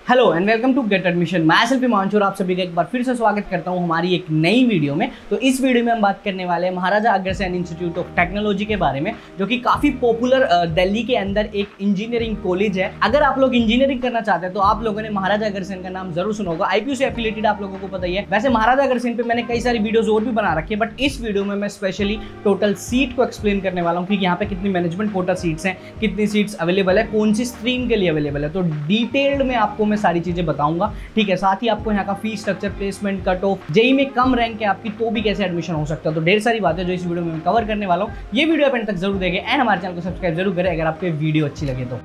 Hello and welcome to get admission. मैं self Himanshu और आप सभी का एक बार फिर से स्वागत करता हूं हमारी एक नई वीडियो में। तो इस वीडियो में हम बात करने वाले हैं Maharaja Agrasen institute of technology के बारे में, जो कि काफ़ी पॉपुलर दिल्ली के अंदर एक इंजीनियरिंग कॉलेज है। अगर आप लोग इंजीनियरिंग करना चाहते हैं तो आप लोगों ने महाराजा अग्रसेन का नाम जरूर सुना होगा। आईपीयू से एफिलिएटेड आप लोगों को पता ही है। वैसे महाराजा अग्रसेन पे मैंने कई सारी वीडियोज और भी बना रखी है, बट इस वीडियो में मैं स्पेशली टोटल सीट को एक्सप्लेन करने वाला हूँ कि यहाँ पे कितनी मैनेजमेंट कोटा सीट्स हैं, कितनी सीट्स अवेलेबल है, कौन सी स्ट्रीम के लिए अवेलेबल है। तो डिटेल्ड में आपको मैं सारी चीजें बताऊंगा, ठीक है। साथ ही आपको यहाँ का fees structure, placement, cut off, JEE में कम रैंक है आपकी तो भी कैसे एडमिशन हो सकता है। तो ढेर सारी बातें जो इस वीडियो में मैं कवर करने वाला हूँ। ये वीडियो आप एंड तक जरूर देखें एंड हमारे चैनल को सब्सक्राइब जरूर करें अगर आपको वीडियो अच्छी लगे तो।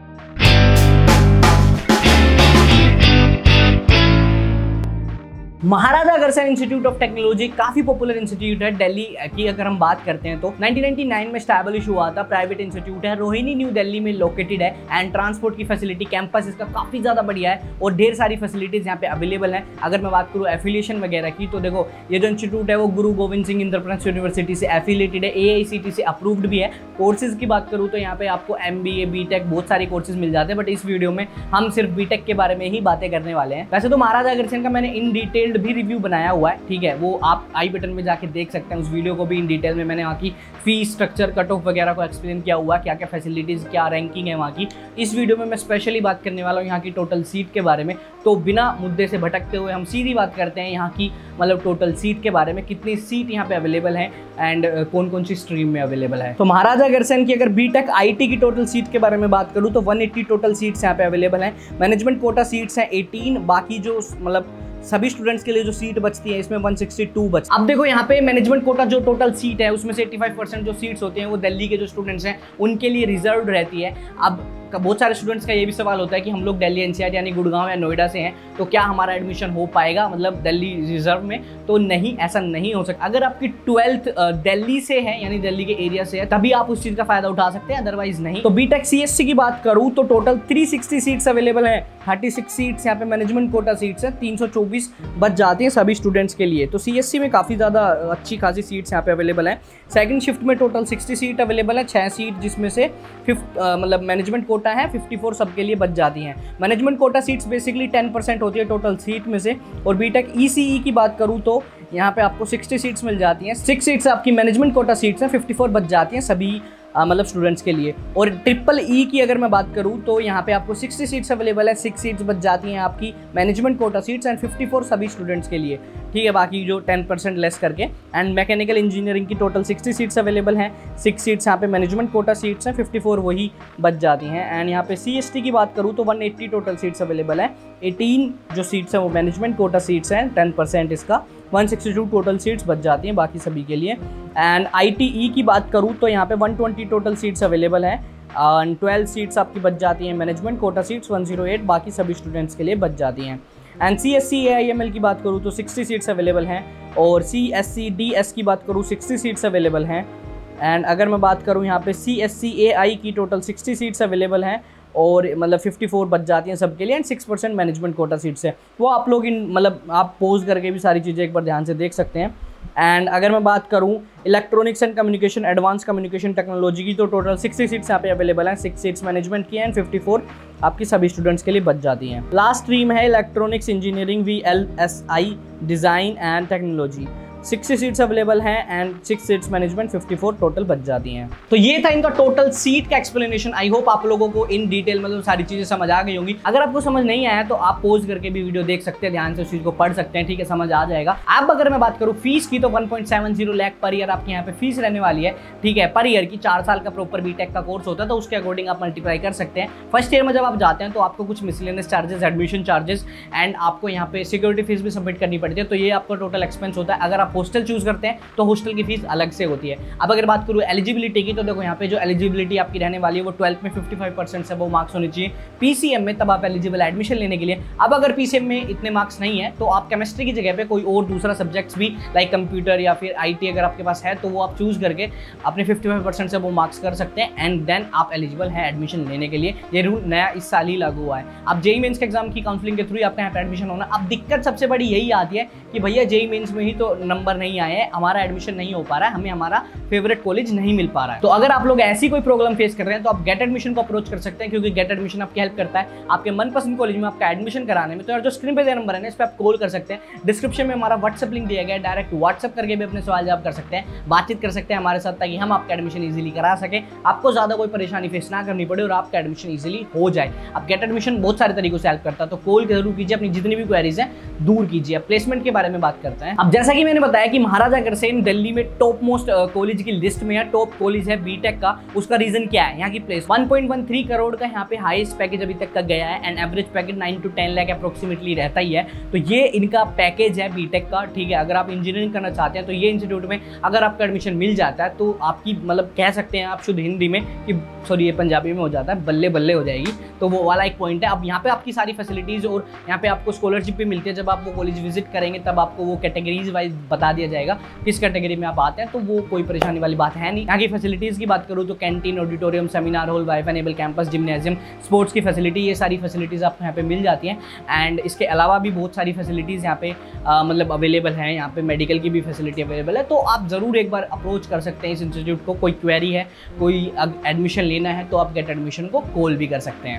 Maharaja Agrasen institute of technology काफी पॉपुलर इंस्टीट्यूट है दिल्ली की। अगर हम बात करते हैं तो 1999 में स्टैब्लिश हुआ था। प्राइवेट इंस्टीट्यूट है, रोहिणी न्यू दिल्ली में लोकेटेड है एंड ट्रांसपोर्ट की फैसिलिटी, कैंपस इसका काफी ज्यादा बढ़िया है और ढेर सारी फैसिलिटीज यहाँ पे अवेलेबल है। अगर मैं बात करूँ एफिलिएशन वगैरह की तो देखो, ये जो इंस्टीट्यूट है वो गुरु गोविंद सिंह इंटरप्रेन्योरशिप यूनिवर्सिटी से एफिलिएटेड है, AICTE से अप्रूव्ड भी है। कोर्सेज की बात करूँ तो यहाँ पे आपको MBA, BTech बहुत सारे कोर्सेज मिल जाते हैं, बट इस वीडियो में हम सिर्फ BTech के बारे में ही बातें करने वाले हैं। वैसे तो महाराजा अग्रसेन का मैंने इन डिटेल्ड भी रिव्यू बनाया हुआ है, ठीक है, वो आप आई बटन में जाके देख सकते हैं। उस वीडियो को भी इन डिटेल में मैंने वहाँ की फीस स्ट्रक्चर, कट ऑफ वगैरह को एक्सप्लेन किया हुआ, क्या क्या फैसिलिटीज, क्या रैंकिंग है वहाँ की। इस वीडियो में मैं स्पेशली बात करने वाला हूँ यहाँ की टोटल सीट के बारे में। तो बिना मुद्दे से भटकते हुए हम सीधी बात करते हैं यहाँ की मतलब टोटल सीट के बारे में, कितनी सीट यहाँ पे अवेलेबल है एंड कौन कौन सी स्ट्रीम में अवेलेबल है। तो महाराजा अग्रसेन की अगर BTech IT की टोटल सीट के बारे में बात करूँ तो 180 टोटल सीट्स यहाँ पे अवेलेबल हैं। मैनेजमेंट कोटा सीट्स हैं 18, बाकी जो मतलब सभी स्टूडेंट्स के लिए जो सीट बचती है इसमें 162 बच। अब देखो यहाँ पे मैनेजमेंट कोटा जो टोटल सीट है उसमें से 85% जो सीट्स होती हैं वो दिल्ली के जो स्टूडेंट्स हैं उनके लिए रिजर्व रहती है। अब बहुत सारे स्टूडेंट्स का ये भी सवाल होता है कि हम लोग दिल्ली NCR यानी गुड़गांव या नोएडा से हैं तो क्या हमारा एडमिशन हो पाएगा मतलब दिल्ली रिजर्व में? तो नहीं, ऐसा नहीं हो सकता। अगर आपकी 12th दिल्ली से है यानी दिल्ली के एरिया से है तभी आप उस चीज़ का फायदा उठा सकते हैं, अदरवाइज नहीं। तो BTech CSC की बात करूँ तो टोटल 360 सीट्स अवेलेबल है। 36 सीट्स यहाँ पे मैनेजमेंट कोटा सीट्स है, 324 बच जाती हैं सभी स्टूडेंट्स के लिए। तो CSC में काफ़ी ज़्यादा अच्छी खासी सीट्स यहाँ पे अवेलेबल है। सेकंड शिफ्ट में टोटल 60 सीट अवेलेबल है, 6 सीट जिसमें से मतलब मैनेजमेंट कोटा है, 54 सबके लिए बच जाती हैं। मैनेजमेंट कोटा सीट्स बेसिकली 10% होती है टोटल सीट में से। और BTech ECE की बात करूँ तो यहाँ पे आपको 60 सीट्स मिल जाती हैं। 6 सीट्स आपकी मैनेजमेंट कोटा सीट्स हैं, 54 बच जाती हैं सभी मतलब स्टूडेंट्स के लिए। और EEE की अगर मैं बात करूँ तो यहाँ पे आपको 60 सीट्स अवेलेबल है, 6 सीट्स बच जाती हैं आपकी मैनेजमेंट कोटा सीट्स एंड 54 सभी स्टूडेंट्स के लिए, ठीक है, बाकी जो 10% लेस करके। एंड मैकेनिकल इंजीनियरिंग की टोटल 60 सीट्स अवेलेबल हैं, 6 सीट्स यहाँ पे मैनेजमेंट कोटा सीट्स हैं, 54 वही बच जाती हैं। एंड यहाँ पे CST की बात करूँ तो 180 टोटल सीट्स अवेलेबल है, 18 जो सीट्स हैं वो मैनेजमेंट कोटा सीट्स हैं, 10% इसका, 162 टोटल सीट्स बच जाती हैं बाकी सभी के लिए। एंड ITE की बात करूँ तो यहाँ पे 120 टोटल सीट्स अवेलेबल हैं एंड 12 सीट्स आपकी बच जाती हैं मैनेजमेंट कोटा सीट्स, 108 बाकी सभी स्टूडेंट्स के लिए बच जाती हैं। एंड CSC AIML की बात करूँ तो 60 सीट्स अवेलेबल हैं और CSC DS की बात करूँ 60 सीट्स अवेलेबल हैं। एंड अगर मैं बात करूँ यहाँ पे CSC AI की टोटल 60 सीट्स अवेलेबल हैं और मतलब 54 बच जाती हैं सबके लिए एंड 6% मैनेजमेंट कोटा सीट्स है। वो आप लोग इन मतलब आप पोज करके भी सारी चीज़ें एक बार ध्यान से देख सकते हैं। एंड अगर मैं बात करूं electronics and communication, advance communication technology की तो टोटल 60 सीट्स यहाँ पे अवेलेबल हैं, 6 सीट्स मैनेजमेंट की हैं एंड 54 आपकी सभी स्टूडेंट्स के लिए बच जाती हैं। लास्ट स्ट्रीम है electronics engineering VLSI design and technology, 60 seats available हैं एंड 6 सीट्स मैनेजमेंट, 54 टोटल बच जाती हैं। तो ये था इनका टोटल सीट का एक्सप्लेनेशन। आई होप आप लोगों को इन डिटेल मतलब सारी चीजें समझ आ गई होंगी। अगर आपको समझ नहीं आया तो आप पॉज करके भी वीडियो देख सकते हैं, ध्यान से उस चीज को पढ़ सकते हैं, ठीक है, समझ आ जाएगा। अब अगर मैं बात करूँ फीस की तो 1.70 लाख पर ईयर आपकी यहाँ पे फीस रहने वाली है, ठीक है, पर ईयर की। 4 साल का प्रॉपर BTech का कोर्स होता है तो उसके अकॉर्डिंग आप मल्टीप्लाई कर सकते हैं। फर्स्ट ईयर में जब आप जाते हैं तो आपको कुछ miscellaneous charges, admission charges and आपको यहाँ पे सिक्योरिटी फीस भी सबमिट करनी पड़ती है, तो ये आपका टोटल एक्सपेंस होता है। अगर आप हॉस्टल चूज करते हैं तो हॉस्टल की फीस अलग से होती है। अब अगर बात करूँ एलिजिबिलिटी की तो देखो यहाँ पे जो एलिजिबिलिटी आपकी रहने वाली है वो 12th में 55% से वो मार्क्स होने चाहिए PCM में, तब आप एलिजिबल एडमिशन लेने के लिए। अब अगर PCM में इतने मार्क्स नहीं है तो आप केमिस्ट्री की जगह पे कोई और दूसरा सब्जेक्ट्स भी लाइक कंप्यूटर या फिर IT अगर आपके पास है तो वो आप चूज करके अपने 55% से वो मार्क्स कर सकते हैं एंड देन आप एलिजिबल हैं एडमिशन लेने के लिए। ये रूल नया इस साल ही लागू हुआ है। अब जेईई मेंस के एग्जाम की काउंसलिंग के थ्रू आपका यहाँ पे एडमिशन होना। अब दिक्कत सबसे बड़ी यही आती है कि भैया जेईई मेंस में ही तो नंबर नहीं आए हैं, हमारा एडमिशन नहीं हो पा रहा है, हमें हमारा फेवरेट कॉलेज नहीं मिल पा रहा है। तो अगर आप लोग ऐसी कोई प्रॉब्लम फेस कर रहे हैं तो आप गेट एडमिशन को अप्रोच कर सकते हैं, क्योंकि गेट एडमिशन आपकी हेल्प करता है आपके मनपसंद कॉलेज में आपका एडमिशन कराने में। तो यार जो स्क्रीन पे नंबर है ना, इस पर आप कॉल कर सकते हैं। डिस्क्रिप्शन में हमारा व्हाट्सएप लिंक दिया गया है, डायरेक्ट व्हाट्सएप करके भी अपने सवाल जवाब कर सकते हैं, बातचीत कर सकते हैं हमारे साथ, ताकि हम आपका एडमिशन इजीली करा सकें, आपको ज्यादा कोई परेशानी फेस ना करनी पड़े और आपका एडमिशन इजीली हो जाए। अब गेट एडमिशन बहुत सारे तरीकों से हेल्प करता है, तो कॉल जरूर कीजिए, अपनी जितनी भी क्वेरीज हैं दूर कीजिए। प्लेसमेंट के बारे में बात करते हैं। अब जैसा कि मैंने बताया कि महाराजा अग्रसेन दिल्ली में टॉप मोस्ट कॉलेज की लिस्ट में है, टॉप कॉलेज है बीटेक का। उसका रीजन क्या है? यहाँ की प्लेस 1.13 करोड़ का यहाँ पे हाईएस्ट पैकेज अभी तक का गया है, and average package 9 to 10 lakh approximately रहता ही है। तो ये इनका पैकेज है बीटेक का, ठीक है। अगर आप इंजीनियरिंग करना चाहते हैं तो ये इंस्टीट्यूट में अगर आपका एडमिशन मिल जाता है तो आपकी मतलब कह सकते हैं आप शुद्ध हिंदी में कि सॉरी ये पंजाबी में हो जाता है, बल्ले बल्ले हो जाएगी। तो वो वाला एक पॉइंट है। अब यहाँ पे आपकी सारी फैसिलिटीज और यहाँ पे आपको स्कॉलरशिप भी मिलती है। जब आप वो कॉलेज विजिट करेंगे तब आपको वो कैटेगरीज वाइज बता दिया जाएगा किस कैटेगरी में आप आते हैं, तो वो कोई परेशानी वाली बात है नहीं। यहाँ की फैसिलिटीज की बात करूँ तो canteen, auditorium, seminar hall, wifi enable campus, gymnasium, sports की फैसिलिटी, ये सारी फैसिलिटीज आपको यहाँ पे मिल जाती हैं। एंड इसके अलावा भी बहुत सारी फैसिलिटीज़ यहाँ पे मतलब अवेलेबल हैं। यहाँ पे मेडिकल की भी फैसिलिटी अवेलेबल है। तो आप ज़रूर एक बार अप्रोच कर सकते हैं इस इंस्टीट्यूट को। कोई क्वेरी है, कोई एडमिशन लेना है तो आप गेट एडमिशन को कॉल भी कर सकते हैं।